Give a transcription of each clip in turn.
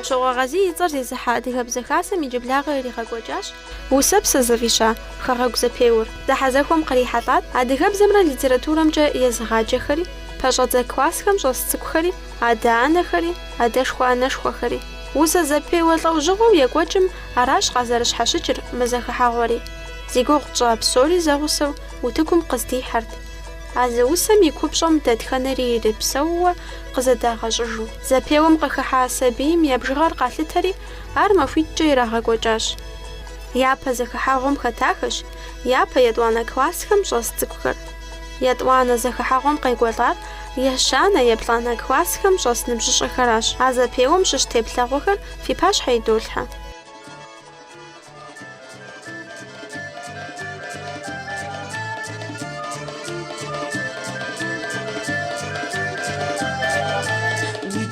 Щыгъу-щыгъуэ гъэзи и цӏэр зезыхьэ адыгэбзэ хасэм и джыблагъэ иригъэкӏуэкӏащ усэпсэ зэфӏища хэгъэгу зэпеуэр. Зэхьэзэхуэм кърихьэлӏат адыгэбзэмрэ литературэмкӏэ езыгъаджэхэри, пэщӏэдзэ классхэм щӏэс цӏыкӏухэри, адэ-анэхэри, адэшхуэ-анэшхуэхэри. Усэ зэпеуэ лӏэужьыгъуэу екӏуэкӏым аращ къазэрыщхьэщыкӏыр мы зэхыхьэгъуэри. Зи гугъу тщӏа псори зэгъусэу утыкум къыздихьэрт. А зы усэм и купщӏэм дэтхэнэри ирипсэууэ къызэдагъэщӏыжу. Зэпеуэм къыхыхьа сабийм и бжыгъэр къалъытэри, ар махуитӏкӏэ ирагъэкӏуэкӏащ. Япэ зэхыхьэгъуэм хэтахэщ япэ етӏуанэ классхэм щӏэс цӏыкӏухэр. Етӏуанэ зэхыхьэгъуэм къекӏуэлӏар ещанэ еплӏанэ классхэм щӏэс ныбжьыщӏэхэращ. А зэпеуэм щыщ теплъэгъуэхэр фи пащхьэ идолъхьэ.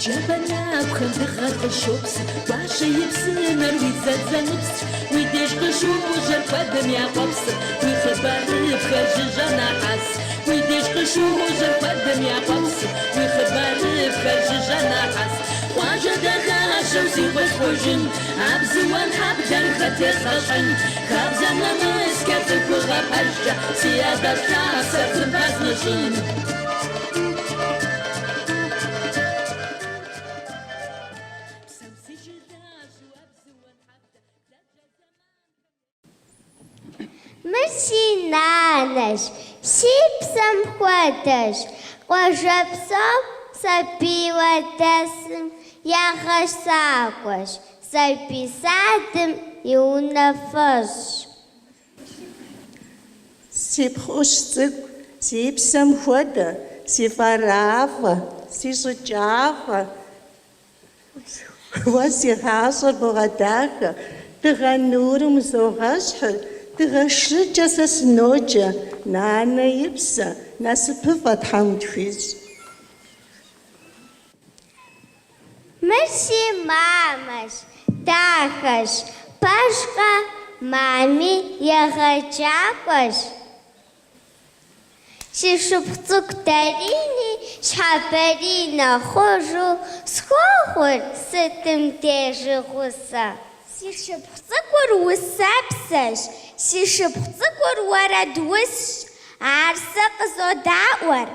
Джабанабхэм дыгъэр къыщопсы, бащэ и псынэр уи зэдзэныпс, уи деж къыщыужьэр куэдым яхъуэпсы, уи хъыбарыфхэр жыжьэ нэхъэс, уи деж къыщыужьэр куэдым яхъуэпсы, уи хъыбарыфхэр жыжьэ нэхъэс. Къуажэ дахащэу си къысхуэжын, а бзыуэм хьэблэр хэтезгъэщӏын, хабзэм нэмыскӏэ цӏыхугъэ пэжкӏэ, си адэ лъасэр зыпэзнэщӏын. Мыр си нанэщ, си псэм хуэдэщ, къуажэ псом сабий уэдэсым ягъэсакӏуэщ, сабий садым и унафэщӏщ. Си пхъущ цӏыкӏу, си псэм хуэдэ, си фӏэрафӏэ, си щӏыкӏагъэ. Уэ си гъащӏэр богъэдахэ, дыгъэ нурым узогъэщхьыр, дыгъэ шыкӏэ сэ сыноджэ, нанэ и псэ, насыпыфӏэ Тхьэм утхуищӏ. Мыр си мамэщ, дахэщ, пэжкъэ мами егъэджакӏуэщ. Си шыпхъу цӏыкӏу дэрини щхьэбэринэ хъужу схуэхъур сытым дежи гъусэ. Си шыпхъу цӏыкӏур усэпсэщ, си шыпхъу цӏыкӏур уэрэд усщ, ар сэ къызодаӏуэр.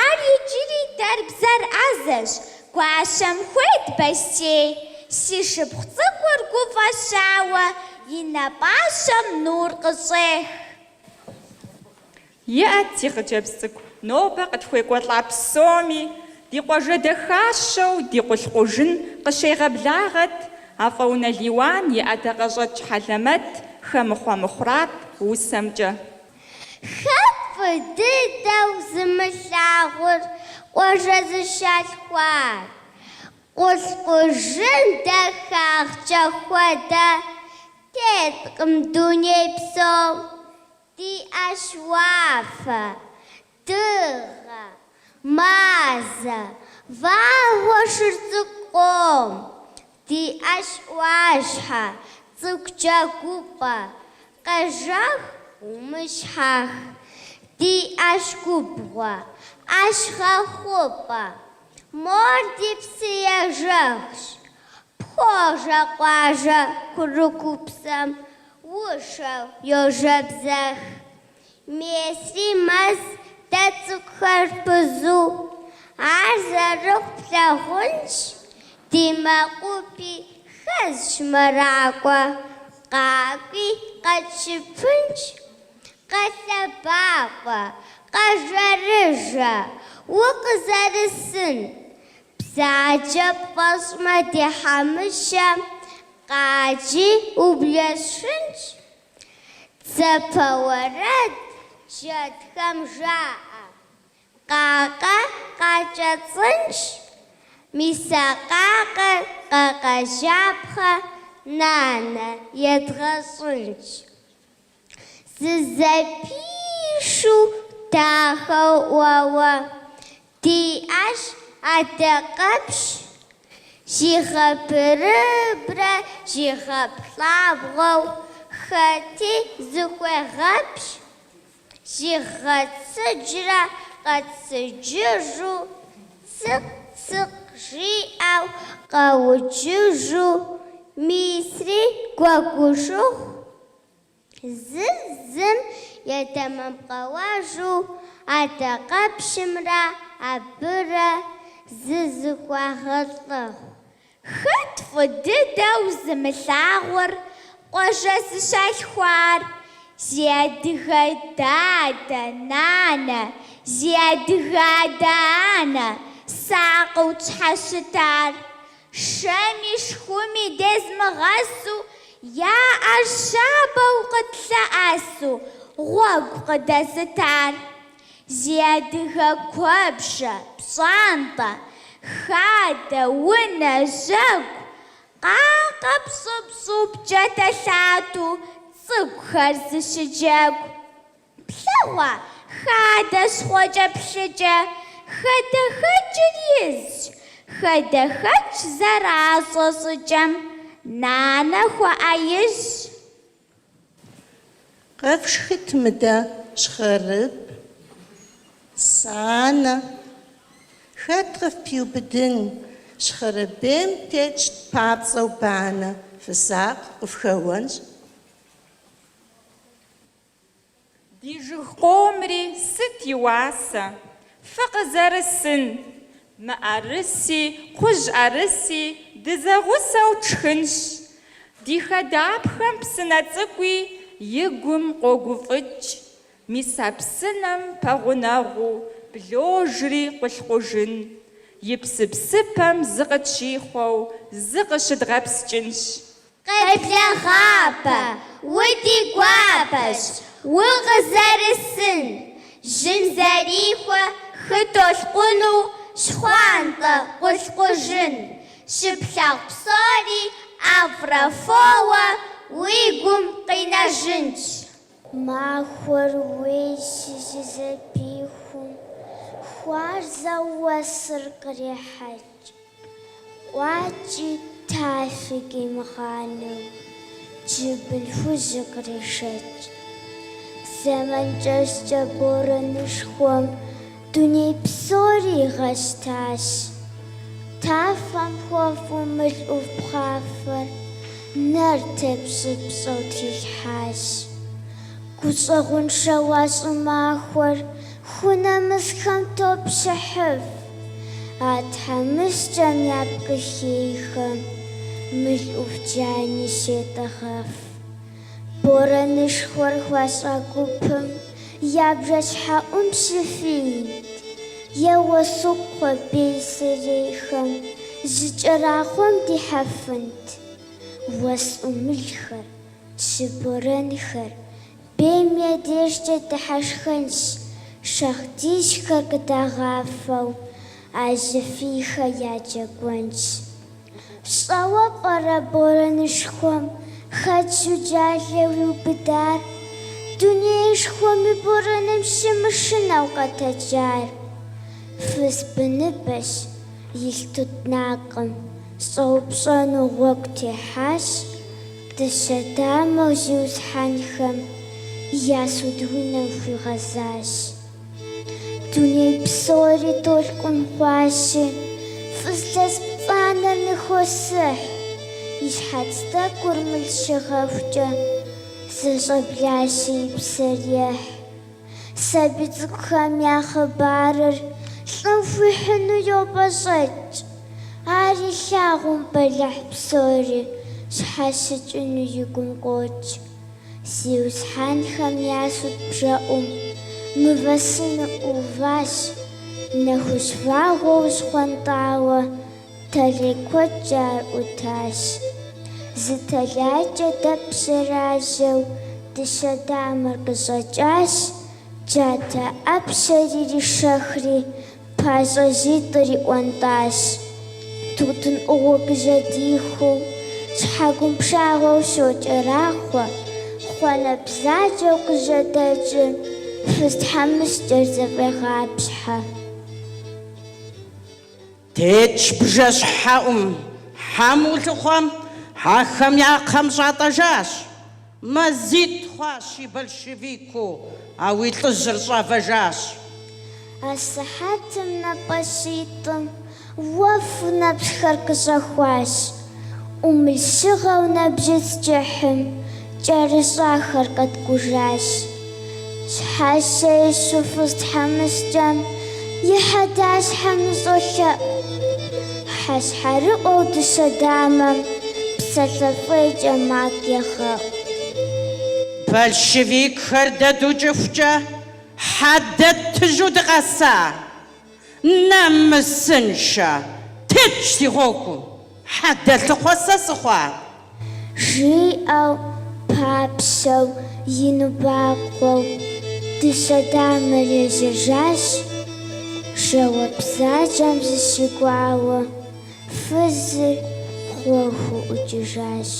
Ар иджыри дэрбзэр ӏэзэщ, гуащэм хуейт бэсей. Си шыпхъу цӏыкӏур гуфӏэщауэ и напӏащэм нур къыщӏех. Иӏэт си хъыджэбз цӏыкӏу, нобэ къытхуекӏуэлӏа псоми, ди къуажэ дахащэу ди къулъ-къужын къыщегъэблагъэт, афӏэунэ Лиуан и ӏэдэ къэщӏэкӏ хьэлэмэт хэмыхъуэ-мыхъурат усэмкӏэ. Хэт фӏы дыдэу зымылъагъур къуажэ зыщалъхуар, къулъ-къужын дахагъкӏэ хуэдэ теткъым дуней псом. Диӏэщ уафэ, дыгъэ, мазэ, вагъуэ шыр цӏыкӏум. Диӏэщ ӏуащхьэ, цӏыкӏу джэгупӏэ, къэжэх умыщхьэх. Диӏэщ губгъуэ, ӏэщхъэхъупӏэ, мор ди псы ежэхщ. Пхожэ къуажэ курыкупсэм ушэу йожэбзэх. Месри мэз дэ цӏыкӏухэр пызу, ар зэрыхъу плъагъунщ. Ди мэкъупи хэзщ мэракӏуэ, къакӏуи къэтщыпынщ. Къэлъэбакъуэ, къэжэрыжэ, укъызэрысын. Бзаджэ пфӏэщӏмэ ди хьэмыщэм къаджи ублэсшынщ. Дзапэ уэрэд джэдхэм жаӏэ, къакъэ къакӏэцӏынщ. Мис а къакъэр къэкъэжьапхъэ нанэ едгъэщӏынщ. Зызэпишу дахэу ӏуэуэ, диӏэщ адакъэпщ. Жигъэбырыбрэ жигъэплӏабгъуэу хэти зыхуегъэпщ. Жигъэцыджрэ къэцыджыжу цык-цык жиӏэу къэукӏыжу мисри гуэгушыху зым етэмыпкъэуэжу адакъэпщымрэ абырэ зызыхуагъэлӏыгъ. Хэт фӏы дыдэу зымылъагъур къуажэ зыщалъхуар? Зи адыгэ дадэ, нанэ, зи адыгэ адэ-анэ сакъыу тщхьэщытар. Шэми шхуми дезмыгъэсу яӏэр щабэу къытлъэӏэсу гъуэгу къыдэзытар. Зи адыгэ куэбжэ, пщӏантӏэ, хадэ, унэ, жьэгу къакъэ-пщӏы-пщӏыупкӏэ дэлъату цӏыкӏухэр зыщыджэгу. Плъэгъуа хадэ щхъуэкӏэ-плъыкӏэ, хадэхэкӏыр изщ, хадэхэкӏ зэращӏэ щӏыкӏэм нанэ хуэӏэижь. Къэфшхыт мыдэ щхъэрыб, санэ. Хэт къыфпиубыдын щхъэрыбейм тетщ папцӏэу банэ. Фысакъ, къыфхэуэнщ. Ди жыг къомри сыт и уасэ? Фэ къызэрысын, мыӏэрыси, кхъужьӏэрыси дызэгъусэу тшхынщ. Ди хадапхэм псынэ цӏыкӏуи и гум къогуфӏыкӏ. Мис а псынэм пэгъунэгъуу бложри къулъхъужын. И псыпсыпэм зы къытщихъуэу зы къыщыдгъэпскӏынщ. Къеплъэгъапэ, уди гуапэщ, укъызэрысын. Жьым зэрихуэ хытолъкъуну щхъуантӏэ къулъхъужын. Щыплъэгъу псори ӏэфӏрэ фоуэ уи гум къинэжынщ. Махуэр уей щызэпихум хуарзэу уэсыр кърихьэкӏ. Къуакӏи тафи къимыгъанэу джыбыл хужьы къришэкӏ. Зэманкӏэщӏкӏэ борэнышхуэм дуней псори игъэщтащ. Тафэм хуэфӏу мылӏу пхъафэр нэр тепщӏыпщӏэу трилъхьащ. Гущӏэгъуншэуа щӏымахуэр хунэмысхэм топщыхьыф. А тхьэмыщкӏэм япкъыхейхэм мылӏу джани щетӏыгъэф. Борэнышхуэр хуащӏа гупым я бжэщхьэӏум щыфийт. Е уэсыкхъуэ бей сырейхэм жьы кӏэрахъуэм дихьэфынт. Уэс ӏумылхэр, чы борэнхэр бейм я дежкӏэ дыхьэшхынщ. Шагъдийхэр къыдагъафэу а жьыфийхэр яджэгуэнщ. Пщӏэуэ пӏэрэ борэнышхуэм хэт щӏыджалэу иубыдар? Дунейшхуэми борыным щымышынэу къэтэджар. Фыз быныбэщ илътут накъым щӏэупщӏэну гъуэгу техьащ. Дыщэ дамэу зиусхьэнхэм я суд унэм хуигъэзащ. Дуней псори толъкъун хъуащи, фыз лъэс пцӏанэр ныхуосыхь. И щхьэц тӏэкӏур мыл щыгъэхукӏэ зэщӏэблащи и псэр ехь. Сабий цӏыкӏухэм я хъыбарыр лӏым хуихьыну йопӏэщӏэкӏ. Ар илъагъум бэлыхь псори щхьэщыкӏыну и гум къокӏ. Зиусхьэнхэм я суд бжэӏум мывэсыну ӏуващ. Нэхущ-вагъуэу щхъуантӏауэ талей куэдкӏэ ар ӏутащ. Зы тэлайкӏэ дэпщэражьэу дыщэ дамэр къыщӏэкӏащ. Джатэ ӏэпщэр иришэхри пащӏэ житӏыр иӏуэнтӏащ. Тутын ӏугъуэ къыжьэдихыу щхьэгумпшагъуэу щокӏэрахъуэ. Хъуанэ бзаджэу къыжьэдэкӏыр фыз тхьэмыщкӏэр зэфӏегъапщхьэ. Тетщ бжэщхьэӏум, хьэм улъыхъуэм ахэм я кхъэм щӏатӏэжащ. Мэзитӏ хъуащ и большевику, а уи лӏыжьыр щӏэвэжащ. Асыхьэтым напӏэщитӏым Уэфу нэпсхэр къыщӀэхуащ. Ӏумылъыгъэу нэбжьыц кӀыхьым кӀэрыщӀахэр къэткӀужащ. Щхьэщэ ищу фыз тхьэмыщкӀэм и хьэдащхьэм щӀолъэӀу. ХьэщхьэрыӀуэу дыщэ дамэм псалъэфӀейкӀэ мак егъэӀу. Большевикхэр дэду кӀыхукӀэ хьэдэттыжу дыкъэса. Нэмысыншэ тетщ ди гъуэгум. Хьэдэлъыхъуэ сэ сыхъуа. Жиӏэу папщэу ину бакъуэу дыщэ дамэр ежьэжащ. Жэуэ бзаджэм зыщикӀуауэ фызыр хъуэхуу ӀукӀыжащ.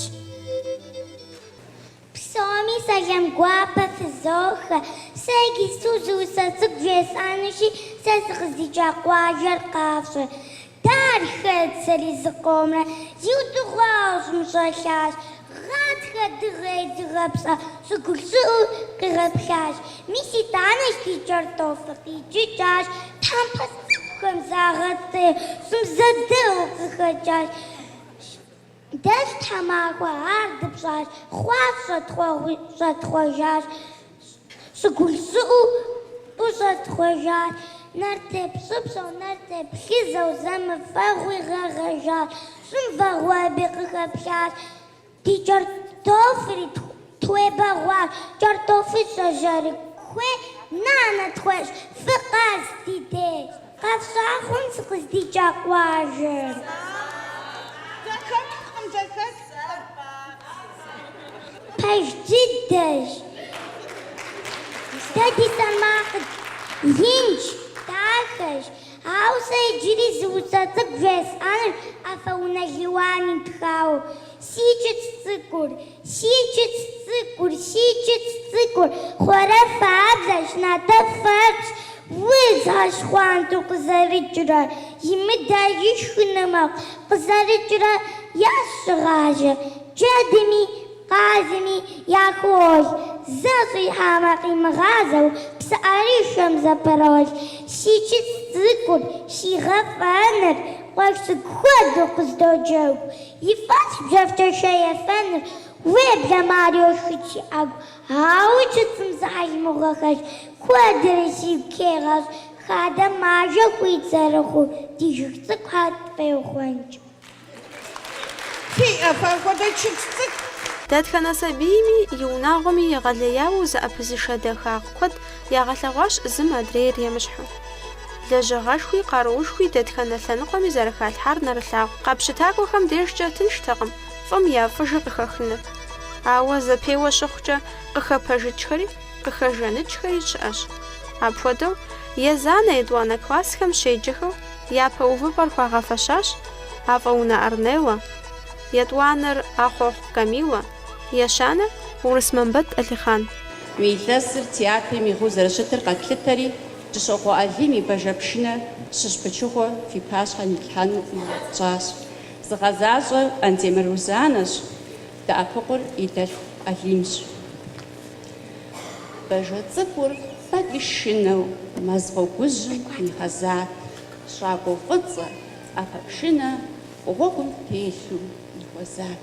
Псоми сэлэм гуапэ фызохэ, сэ Иисус усэ цӀыкӀу жесӀэнущи, сэ сыкъыздикӀа къуажэр къащӀэ. Дархэт сэри зыкъомрэ, зиудыгъуауэ щӀымыщӀэлъащ. Гъатхэ дыгъей дыгъэпсӀэ, щӀыгулъыӀу къигъэплъащ. Мис итӀанэщ ди кӀэртӀофыр къикӀыкӀащ. Тхьэмпэ цӀыкӀухэм загъэтӀей, щӀымызэдэӀуу къыхэкӀащ. Дэлъ тхьэмахуэ ар дыпщӀащ, хъуапщӀэ щӀэтхъуэжащ. ЩӀыгулъыӀуу щӀэтхъуэжащ. НартепщӀыпщӀэу, нартеплъызэу зэмыфэгъуи гъэгъэжащ. ЩӀым вагъуэби къыхэплъащ. Ди кӀэртӀофри тхуебэгъуащ. КӀэртӀофыщӀэ жэрыкуей нанэ тхуещ. Фыкъэс ди деж, къэфщӀахъуэм сыкъыздикӀа къуажэр. Пэж дыдэщ. Дэ ди сэмакъыр инщ, дахэщ. Ауэ сэ иджыри зы усэ цӀыкӀу жесӀэныр Ӏэфэ унэ лъэуаным тхауэ. Си кӀыц цӀыкӀур, си кӀыц цӀыкӀур, си кӀыц цӀыкӀур, хъуэрэ фабзэщ, натэфэщ. Узгъэщхъуанту къызэрыкӀрэ, имыдэ ишхынэ мэхъу, къызэрыкӀрэ ящыгъажэ. Джэдми къазми яхуощ, зэ щӀихьамэ къимыгъазэу, псыӀэрышэм зэпэрощ. Си кӀыц цӀыкӀур, си гъэфӀэныр, къуэш цӀыкӀу хуэдэу къыздоджэгу. И фӀэщ бжэфкӀэшэ ефэныр, уеблэмэ ар йошхыт щыӀэгу. Ауэ кӀыцӀым зыхьэлмыгъуэхэщ, куэдрэ сигу хегъэщӀ. Хадэм мажэ хуит зэрыхъуу, ди жыг цӀыкӀу хьэтпӀеухуэнкӀ. Фиӏэ фэхуэдэ чыц цӀыкӀу. Дэтхэнэ сабийми и унагъуэми егъэлеяуэ зэӀэпызышэ дахагъ куэд ягъэлъэгъуащ зым адрейр емыщхьу. Лэжьыгъэшхуи къаруушхуи дэтхэнэ лъэныкъуэми зэрыхалъхьар нэрылъагъу. КъапщытакӀуэхэм дежкӀэ тынштэкъым фӀым яфӀыжу къыхэхыныр. Ауэ зэпеуэ щыхъукӀэ къыхэпэжыкӀхэри, къыхэжэныкӀхэри щыӀэщ. Апхуэдэу езанэ етӀуанэ классхэм щеджэхэу япэ увыпӀэр хуагъэфэщащ АфӀэунэ Арнеллэ, етӀуанэр Ахъуэхъу Камилэ, ещанэр Урысмэмбэт Алихан. Уи илъэсыр театрым игъэу зэрыщытыр къэплъытэри, КӀыщокъуэ Алим и бажэпшынэ щыщ пычыгъуэ фи пащхьэм илъхьэну щӀащ. ЗыгъэзащӀэр Антемыр Рузанэщ, дэӀэпыкъур и дэлъху Алимщ. Бажэ цӀыкӀур пэгышынэу мэз гъуэгужьым игъэзат, щакӀуэ фӀыцӀэ Ӏэпэпшынэ гъуэгум телъу игъуэзат.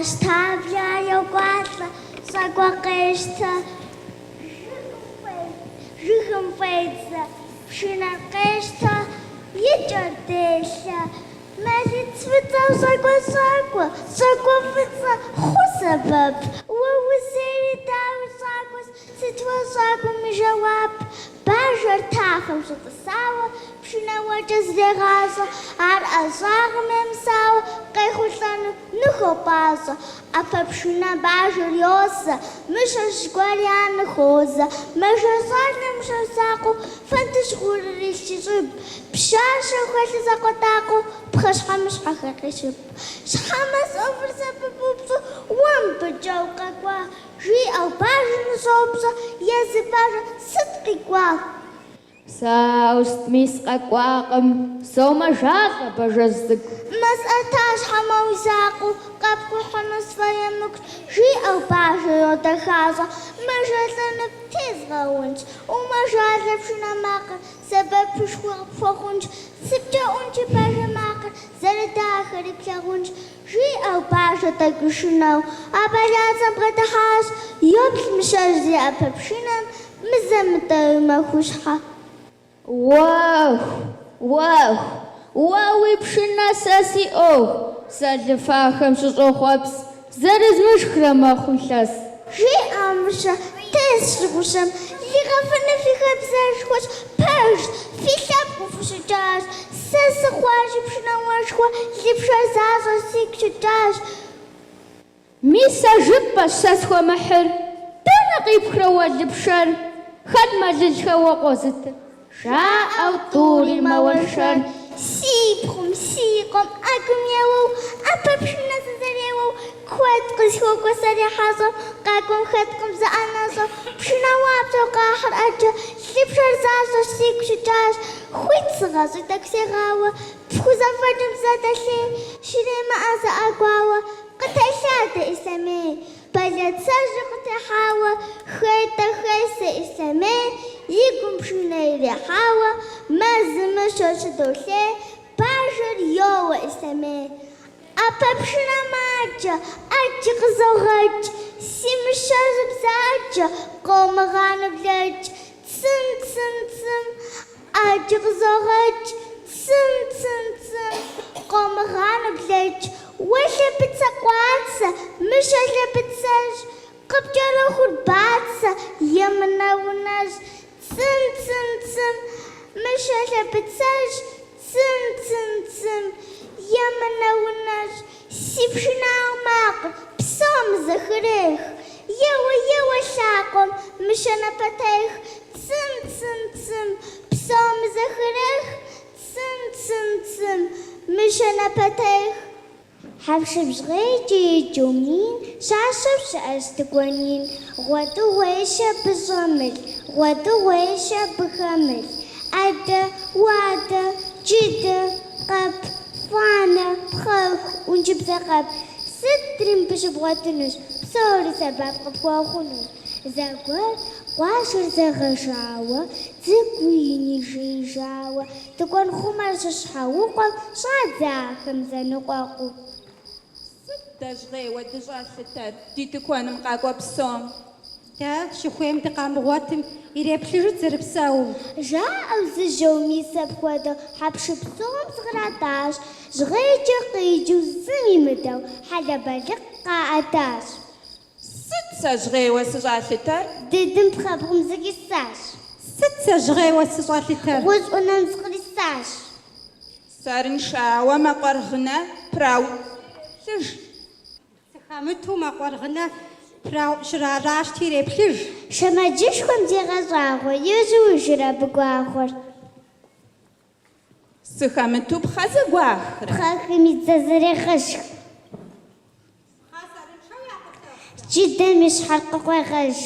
Штаблэ йокӀуалӀэ, щакӀуэ къештэ, жыгым фӀедзэ, пшынэр къештэ, и кӀэр делъэ. Мэзыт фӀыцӀэу щакӀуэ, щакӀуэ фӀыцӀэ хъу сэбэп. Уэ узери дауи щакӀуэс, сыт уэ щакӀуэм и жэуап? Бажэр тафэм щытӀысауэ, пшынауэкӀэ зрегъащӀэ, ар ӀэщӀагъым емысауэ, къехъулӀэну ныхопӀащӀэ. Ӏэпэпшынэ бажэр йосэ, мыщэр зыгуэр янэ хозэ, мэжэр щӀалэ мыщэр закъуэу, фэндыщ гъурыр илъщи щӀыб, пщащэ хуэлъу зэкъуэтакъуэу, пхъэщхьэмыщхьэхэр къищып. Щхьэмэ софыр сэбэпыпщӀу, уэмбыкӀэу къэкӀуа, жиӀэу бажэр ныщӀопщӀэ, езы бажэр сыт къикӀуа? Саустми скъэкӀуакъым, сомэжалӀэ бажэ цӀыкӀу. МэсӀэта щхьэмэ уи закъуэу, къэпкӀухьыну сфӀеемэ зэмыку жиӏэу бажэ йодэхащӏэ, мэжэлӏэны тезгъэунщ, умэжалэ пшынэ макъыр сэбэпышхуэ къыпхуэхъунщ, сыпкӏэӏункӏи бажэ макъыр зэрыдахэри плъагъунщ, жиӏэу бажэ тӏэкӏушынэу, а бэлацэм бгъэдыхьащ, йоплъ мыщэр зиӏэ пэпшынэм, мызэмытӏэу мэхущхьэ. Уа уи пшынэ сэ сиӏэу, сэлыфахэм щыщӏохъуэпс, зэрызмышхрэ мэхъу илъэс. Жиӏэ мыщэ, тез щыгъущэм, лигъэфыну фи хабзэшхуэщ, пэжщ, фи лъэпкъыу фыщыкӏащ, сэ сыхъуащи пшынауэшхуэ, ли пшэр защӏэ сигу щыкӏащ. Мис а жыпӏэщ сэ схуэмыхьыр, дэнэ къипхрэ уэ лыпшэр, хэт мэлылхэуэ къозытыр? Жаӏэу тӏури мэуэршэр. Си къом, ӏэгум еуэу, ӏэпэ пшынэ зызэреуэу, куэд къысхуокӏуэ сэри хьэщӏэу, къакӏуэм хэткъым зыӏэнэщӏэу, пшынауапщӏэу къахьыр ӏэджэ, ли пшэр защӏэ сигу щыкӏащ, хуит сыгъэщӏи тӏэкӏу сегъауэ, пхузэфӏэкӏым зэдэлъей, щремыӏэ зыӏэгуауэ, къытелъадэ Ислъэмей, бэлэцэжьыр къытехьауэ, хей сэ Ислъэмей, и гум пшынэ ирехьауэ, мэзымыщэу щыдолъей, бажэр йоуэ Ислъэмей. Ӏэпэ пшынэ маджэ, ӏэджи къызогъэкӏ, си мыщэр зыбзаджэ, къомыгъану блэкӏ, цым, ӏэджи къызогъэкӏ, цым, къомыгъану блэкӏ, уэ лъэбыцэ къуацэ, мыщэ лъэбыцэщ, къыпкӏэрыхур бацэ, емынэ унэщ, цым, мыщэ лъэбыцэщ, цым, емынэ унэщ, си пшынау макъыр псом зыхрех, еуэ лъакъуэм мыщэ напэтех, цым, псом зыхрех, цым, мыщэ напэтех. Хьэпшыпщӏгъейкӏэ еджэу мин, щащэу щыӏэщ тыкӏуэнин, гъуэтӏыгъуейщэ быщӏэмыл, гъуэтӏыгъуейщэ быхэмыл, ӏэдэ, уадэ, джыдэ, къэп, фанэ, пхъэху, ӏункӏыбзэ къэп, сытри мыбыщыбгъуэтынущ, псори сэбэп къыпхуэхъунущ. Зэгуэр къуажэр зэгъэжауэ, цӏыкӏуи инижеижауэ, тыкӏуэн хъумэр щыщхьэукъуэм щӏадзэ ахэм зэныкъуэкъуу. Дэжгъейуэ дыщӏэлъытэр ди тыкуэным къакӏуэ псом. Дэ щыхуейм дыкъамыгъуэтым, иреплъыжыт зэрыпсэум. Жаӏэу зыжьэу мис апхуэдэу хьэпшыпсом зыкъратӏащ, жьгъейкӏэ къиджу зым имыдэу хьэлэбэлыкъ къаӏэтащ. Сыт сэ жьгъейуэ сыщӏалъытэр? Дыдым пхъэбгъум зыкъисащ, Сыт сэ жьгъейуэ сыщӏэлъытэр? гъущӏ ӏунэм зыкърисащ. Сэрыншауэ мэкъуэргъынэ праулыж. Сыхэмыту мэкъуэргъынэ щраращти иреплъыж. Шэмэджышхуэм зегъэщӏагъуэ, ижу быгуагъуэр. Сыхэмыту пхъэ зэгуахрэ. Пхъэхэм и дзэ зэрегъэжх. Джыдэм и щхьэр къыкъуегъэж.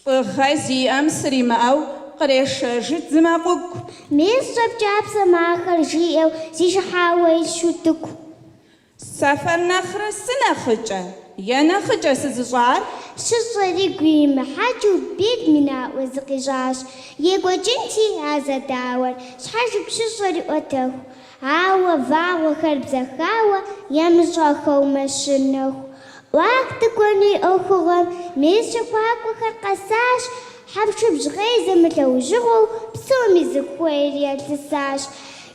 Лӏыгъэ зиӏэм сримыӏэу кърешэжыт зы мэкъугу. Мис щӏэпкӏапсэ махэр жиӏэу зищыхьауэ илъу тӏыгу. Сэфэр нэхърэ сынэхъыкӏэ, е нэхъыкӏэ сызыщӏар? Щыщӏэри гу имыхьэкӏыу бет минаӏуэ зыкъищӏащ. Екӏуэкӏынти а зэдауэр, щхьэжып щыщӏэри ӏуэтэху. Ауэ вагъуэхэр бзэхауэ, емыщӏэхэу мэщынэху. Ӏуах тыкуэну и ӏуэхугъуэм мис щыхуакӏуэхэр къэсащ. Хьэпшыпщӏгъей зэмылӏэужьыгъуэу псоми зыхуейри ялъысащ.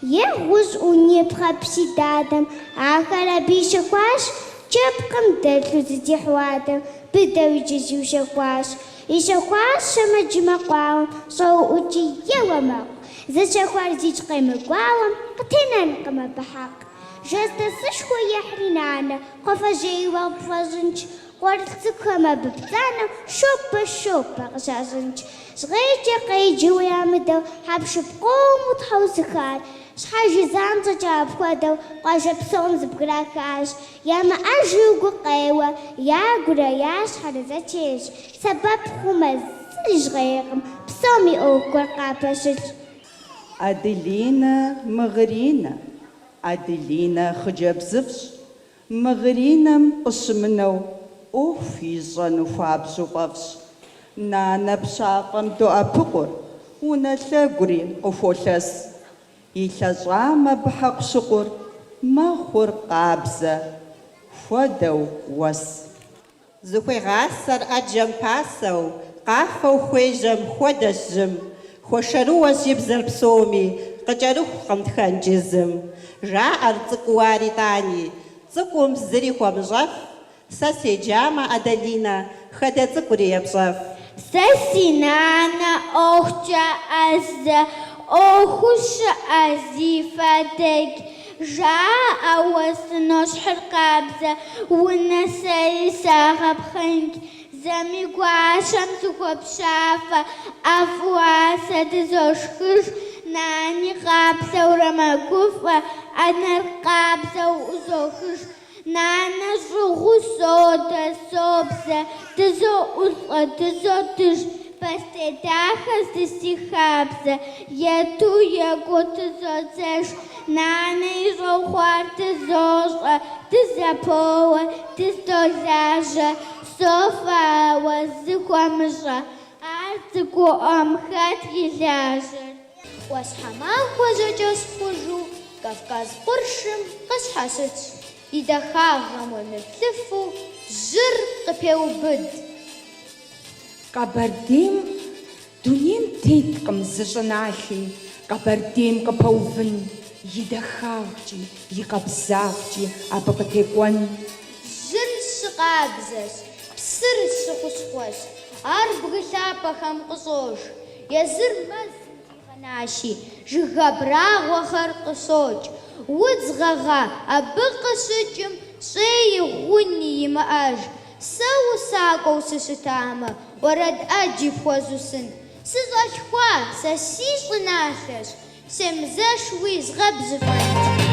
Е гъущӏ ӏуни пхъэпси дадэм, ахэр абы ищэхуащ. Джэбкъым дэлъу зытихьуадэм, быдэу иджызу щэхуащ. Ищэхуащ щэмэджы мэкъуауэм, щӏэуӏукӏи еуэ мэкъу. Зыщэхуар зикӏ къемыкӏуауэм, къытенэнкъым абы хьэкъ. Жэздасышхуэ ехьри нанэ, кхъуафэжьейуэ къыпфӏэщӏынщ. Къуэрылъ цӏыкӏухэм абы бдзанэу шопэ къыщащӏынщ. Жьгъейкӏэ къеджэуи ямыдэу, хьэпшыпкъыуму тхьэусыхар. Щхьэжи занщӏэкӏэ апхуэдэу къуажэ псом зыбграхащ. Ямыӏэжу гу къеуэ, ягурэ ящхьэрэ зэтещ. Сэбэп хъумэ зыри жьгъейкъым, псом и ӏуэхугуэр къапэщылъ. Аделинэ мыгъринэ, Аделинэ хъыджэбзыфӏщ, Мыгыринэм къыщымынэу Ӏуэху ищӀэну хуабжьу фӀэфӀщ. Нанэ пщафӀэм доӀэпыкъур, унэ лъэгури къыхуолъэс. ИлъэщӀамэ быхьэкъу щыкъур, мэхъур къабзэ, хуэдэу уэс. Зыхуегъасэр Ӏэджэм пасэу, къафэу хуежьэм хуэдэщ жьым. Хуэшэрыуэщ и бзэр псоми, къыкӀэрыхукъым тхэнджызым. ЖаӀэр цӀыкӀуу ар итӀани, цӀыкӀум зыри хуэмыщӀэф. Сэ седжамэ, Адалинэ, хадэ цӀыкӀури епщӀэф. Сэ си нанэ Ӏуэхукӏэ ӏэзэ, ӏуэхуу щыӏэ зи фэдэгь. Жаӏэ уэсынощхьыр къабзэ, унэ сэри сагъэпхъынг. Зэми гуащэм сыхуэпщафэ, ӏэфӏуасэ дызошхыж. Нани къабзэурэ мэгуфӏэ, ӏэнэр къабзэу ӏузохыж. Нанэ щӏыгъуу содэ, собзэ, дызоӏулӏэ, дызодыж. Пастэ дахэ здыстихабзэ, ету екӏуу дызодзэж. Нанэ ищӏэхъуар дызощӏэ, дызэпоуэ, дыздолажьэ. Софауэ зыхуэмыщӏэ, ар цӏыкӏуӏэм хэт илажьэр? Уэсхьэмахуэ зэкӏэ схъужу, Кавказ къуршым къысхьэсытщ. И дахагъэм уемыплъыфу, жьыр къыпеубыд. Къэбэрдейм дунейм теткъым зы щӏыналъи, къэбэрдейм къыпэувын и дахагъкӏи, и къабзагъкӏи абы къытекӏуэн. Жьыр щыкъабзэщ, псыр щыхъущхъуэщ, ар бгы лъапэхэм къыщӏож. Езыр мэзым дигъэнащи, жыг абрагъуэхэр къыщокӏ. Удз гъэгъа, абы къыщыкӏым щӏеи гъуни имыӏэж. Сэ усакӏуэу сыщытамэ, уэрэд ӏэджи пхуэзусын. Сыщӏэлъхуа, сэ си щӏыналъэщ, семызэш уи згъэбжьыфӏэнт.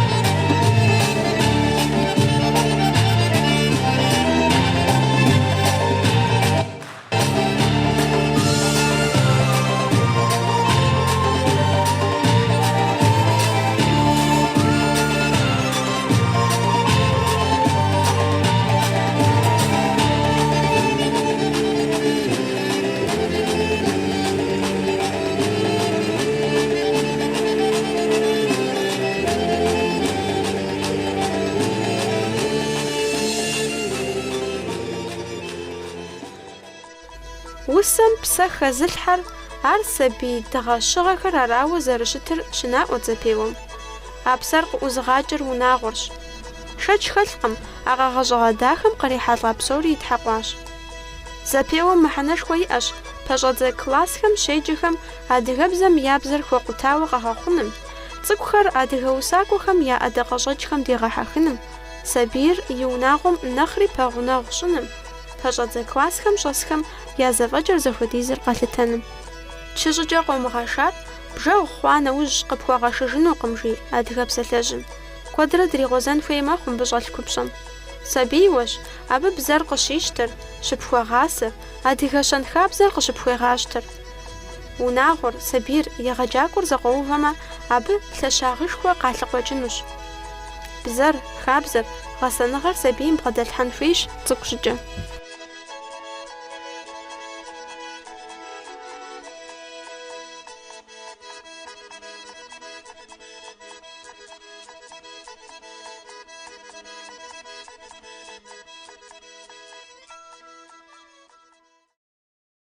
Усэм псэ хэзылъхьэр ар сабий дыгъэщыгъэхэр арауэ зэрыщытыр щынаӏуэ зэпеуэм. А псэр къыӏузыгъакӏэр унагъуэрщ. Шэч хэлъкъым, а къэгъэщӏэгъэ дахэм кърихьэлӏа псори итхьэкъуащ. Зэпеуэм мыхьэнэшхуэ иӏэщ пэщӏэдзэ классхэм щеджэхэм адыгэбзэм я бзэр хуэкъутауэ къэгъэхъуным, цӏыкӏухэр адыгэ усакӏуэхэм я ӏэдакъэщӏэкӏхэм дегъэхьэхыным, сабийр и унагъуэм нэхъри пэгъунэгъу щӏыным, пэщӏэдзэ классхэм щӏэсхэм я зэфӏэкӏэр зэхуэдизыр къэлъытэным. ЧыщӀыкӀэ къомыгъэшар бжэгъу хъуа нэужь къыпхуэгъэшыжынукъым жи адыгэ псалъэжьым. Куэдрэ дригъуэзэн хуей мэхъум быщӏэлъ купщӏэм. Сабийуэщ, абы бзэр къыщищтэр, щыпхуэгъасэр, адыгэ щэнхабзэр къыщыпхуегъащтэр. Унагъуэр, сабийр, егъэджакӏуэр зэкъуэувэмэ, абы лъэщагъышхуэ къалъыкъуэкӏынущ. Бзэр, хабзэр, гъэсэныгъэр сабийм бгъэдэлъхьэн хуейщ цӏыкӏу щӏыкӏэ.